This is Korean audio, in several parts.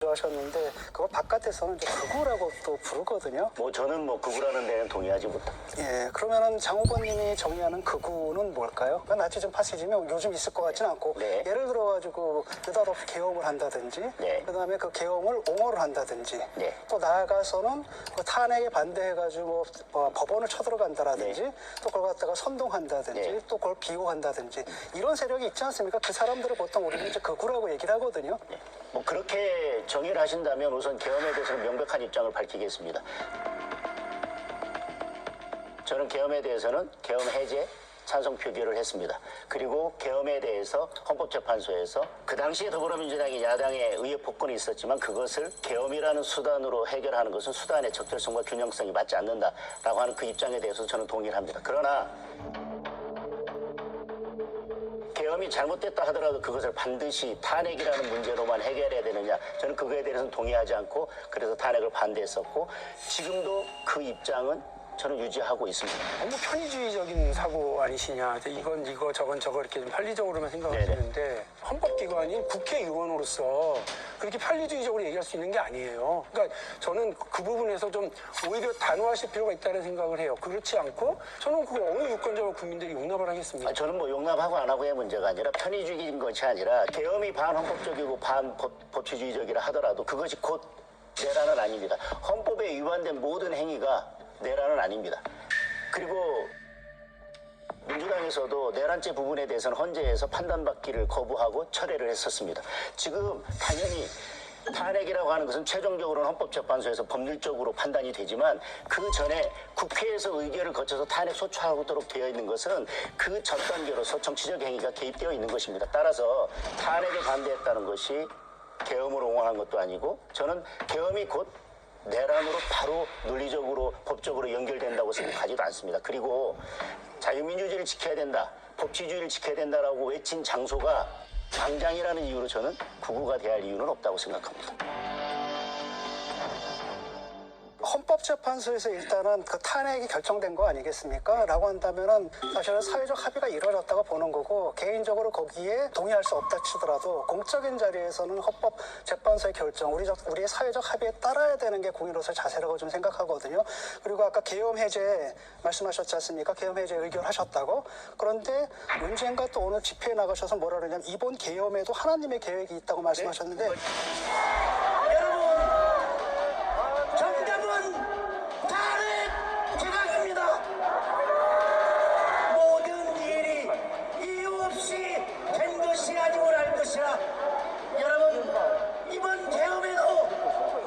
하셨는데 그걸 바깥에서는 이제 극우라고 또 부르거든요. 저는 극우라는 데는 동의하지 못합니다. 예, 그러면은 장 후보님이 정의하는 극우는 뭘까요? 나치즘 파시즘이 요즘 있을 것 같지는 않고 네. 예를 들어가지고 느닷없이 계엄을 한다든지 네. 그다음에 그 계엄을 옹호를 한다든지 네. 또 나아가서는 그 탄핵에 반대해가지고 법원을 쳐들어간다라든지 네. 또 그걸 갖다가 선동한다든지 네. 또 그걸 비호한다든지 이런 세력이 있지 않습니까? 그 사람들을 보통 우리는 이제 극우라고 얘기를 하거든요. 네. 그렇게 정의를 하신다면 우선 계엄에 대해서는 명백한 입장을 밝히겠습니다. 저는 계엄에 대해서는 계엄 해제 찬성 표결을 했습니다. 그리고 계엄에 대해서 헌법재판소에서 그 당시에 더불어민주당이 야당의 의회 폭권이 있었지만 그것을 계엄이라는 수단으로 해결하는 것은 수단의 적절성과 균형성이 맞지 않는다라고 하는 그 입장에 대해서 저는 동의를 합니다. 그러나 계엄이 잘못됐다 하더라도 그것을 반드시 탄핵이라는 문제로만 해결해야 되느냐, 저는 그거에 대해서는 동의하지 않고 그래서 탄핵을 반대했었고 지금도 그 입장은 저는 유지하고 있습니다. 너무 편의주의적인 사고 아니시냐. 이건 이거 저건 저거 이렇게 좀 편리적으로만 생각하시는데 헌법기관인 국회의원으로서 그렇게 편리주의적으로 얘기할 수 있는 게 아니에요. 그러니까 저는 그 부분에서 좀 오히려 단호하실 필요가 있다는 생각을 해요. 그렇지 않고 저는 그 어느 유권자와 국민들이 용납을 하겠습니다. 저는 용납하고 안 하고의 문제가 아니라 편의주의적인 것이 아니라 계엄이 반헌법적이고 반법치주의적이라 하더라도 그것이 곧 내란은 아닙니다. 헌법에 위반된 모든 행위가 내란은 아닙니다. 그리고 민주당에서도 내란죄 부분에 대해서는 헌재에서 판단받기를 거부하고 철회를 했었습니다. 지금 당연히 탄핵이라고 하는 것은 최종적으로는 헌법재판소에서 법률적으로 판단이 되지만 그 전에 국회에서 의결을 거쳐서 탄핵 소추하도록 되어 있는 것은 그 전 단계로서 정치적 행위가 개입되어 있는 것입니다. 따라서 탄핵에 반대했다는 것이 계엄을 옹호한 것도 아니고 저는 계엄이 곧 내란으로 바로 논리적으로 법적으로 연결된다고 생각하지도 않습니다. 그리고 자유민주주의를 지켜야 된다, 법치주의를 지켜야 된다라고 외친 장소가 광장이라는 이유로 저는 극우가 돼야 할 이유는 없다고 생각합니다. 헌법재판소에서 일단은 그 탄핵이 결정된 거 아니겠습니까? 라고 한다면은 사실은 사회적 합의가 이루어졌다고 보는 거고 개인적으로 거기에 동의할 수 없다 치더라도 공적인 자리에서는 헌법재판소의 결정, 우리의 사회적 합의에 따라야 되는 게 공인으로서의 자세라고 좀 생각하거든요. 그리고 아까 계엄 해제 말씀하셨지 않습니까? 계엄 해제 의결하셨다고. 그런데 문재인가 또 오늘 집회에 나가셔서 뭐라 그러냐면 이번 계엄에도 하나님의 계획이 있다고 말씀하셨는데 정답은 탄핵 제각입니다. 모든 일이 이유 없이 된 것이 아니고 알 것이라. 여러분, 이번 계엄에도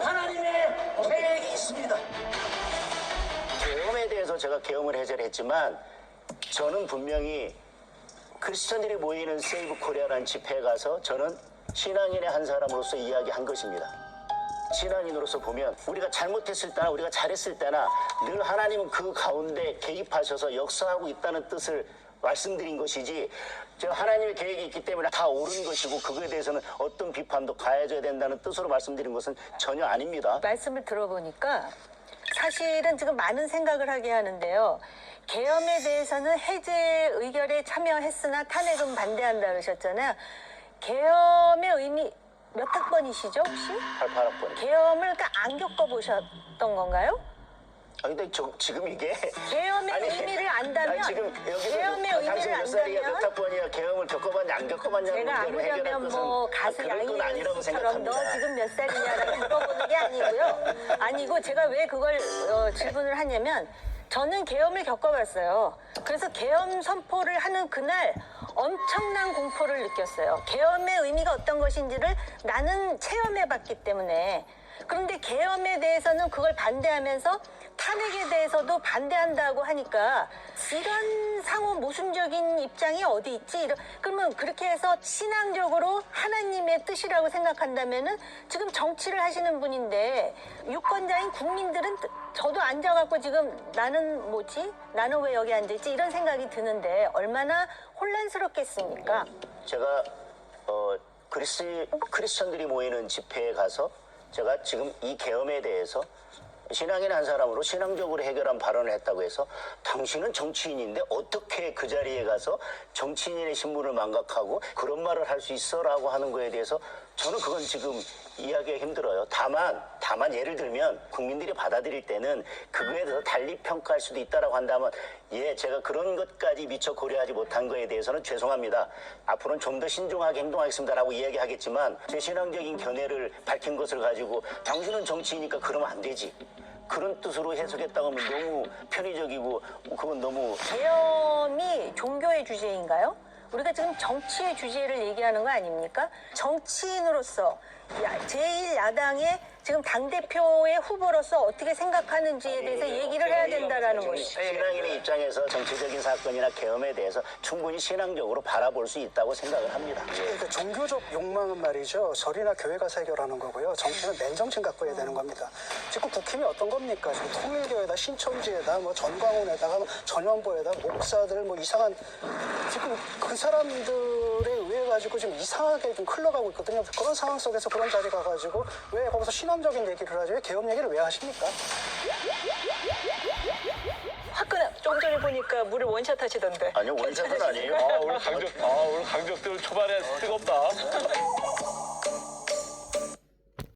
하나님의 계획이 있습니다. 계엄에 대해서 제가 계엄을 해제를 했지만 저는 분명히 크리스천들이 모이는 세이브 코리아라는 집회에 가서 저는 신앙인의 한 사람으로서 이야기한 것입니다. 신앙인으로서 보면 우리가 잘못했을 때나 우리가 잘했을 때나 늘 하나님은 그 가운데 개입하셔서 역사하고 있다는 뜻을 말씀드린 것이지 하나님의 계획이 있기 때문에 다 옳은 것이고 그거에 대해서는 어떤 비판도 가해져야 된다는 뜻으로 말씀드린 것은 전혀 아닙니다. 말씀을 들어보니까 사실은 지금 많은 생각을 하게 하는데요. 계엄에 대해서는 해제 의결에 참여했으나 탄핵은 반대한다 그러셨잖아요. 계엄의 의미 몇 학번이시죠 혹시? 88학번. 계엄을 그러니까 안 겪어보셨던 건가요? 근데 지금 이게 계엄의 의미를 안다면 지금 여기서 계엄의 당신 의미를 몇 살이야 몇 안다면 학번이야 계엄을 겪어봤냐 안 겪어봤냐는 제가 문제를 해결할 아무려면 것은 뭐 가수 그럴 건 아니라고 양희은처럼 너 생각합니다. 지금 몇 살이냐라고 물어보는 게 아니고요. 아니고 제가 왜 그걸 질문을 하냐면 저는 계엄을 겪어봤어요. 그래서 계엄 선포를 하는 그날 엄청난 공포를 느꼈어요. 계엄의 의미가 어떤 것인지를 나는 체험해봤기 때문에. 그런데 계엄에 대해서는 그걸 반대하면서 탄핵에 대해서도 반대한다고 하니까 이런 상호 모순적인 입장이 어디 있지? 그러면 그렇게 해서 신앙적으로 하나님의 뜻이라고 생각한다면은 지금 정치를 하시는 분인데 유권자인 국민들은 저도 앉아갖고 지금 나는 뭐지? 나는 왜 여기 앉아있지? 이런 생각이 드는데 얼마나 혼란스럽겠습니까? 제가 크리스천들이 모이는 집회에 가서 제가 지금 이 계엄에 대해서 신앙인 한 사람으로 신앙적으로 해결한 발언을 했다고 해서 당신은 정치인인데 어떻게 그 자리에 가서 정치인의 신분을 망각하고 그런 말을 할 수 있어라고 하는 거에 대해서 저는 그건 지금 이해하기가 힘들어요. 다만 예를 들면 국민들이 받아들일 때는 그거에 대해서 달리 평가할 수도 있다라고 한다면 예, 제가 그런 것까지 미처 고려하지 못한 거에 대해서는 죄송합니다. 앞으로는 좀 더 신중하게 행동하겠습니다라고 이야기하겠지만 제 신앙적인 견해를 밝힌 것을 가지고 당신은 정치이니까 그러면 안 되지. 그런 뜻으로 해석했다고 하면 너무 편의적이고 그건 너무 계엄이 종교의 주제인가요? 우리가 지금 정치의 주제를 얘기하는 거 아닙니까? 정치인으로서 제1야당의 지금 당대표의 후보로서 어떻게 생각하는지에 대해서 얘기를 해야 된다라는 것이죠. 신앙인의 입장에서 정치적인 사건이나 계엄에 대해서 충분히 신앙적으로 바라볼 수 있다고 생각을 합니다. 그러니까 종교적 욕망은 말이죠. 절이나 교회 가서 해결하는 거고요. 정치는 맨정신 갖고 해야 되는 겁니다. 지금 국힘이 어떤 겁니까? 지금 통일교에다 신천지에다 뭐 전광훈에다가 전현보에다 목사들 뭐 이상한 지금 그 사람들에 의해 가지고 지금 이상하게 좀 흘러가고 있거든요. 그런 상황 속에서 그런 자리 가가지고 왜 거기서 신앙적인 얘기를 하죠? 왜 계엄 얘기를 왜 하십니까? 화끈한 조금 전에 보니까 물을 원샷 하시던데. 아니요, 원샷은 아니에요. 오늘 강적들 초반에 뜨겁다.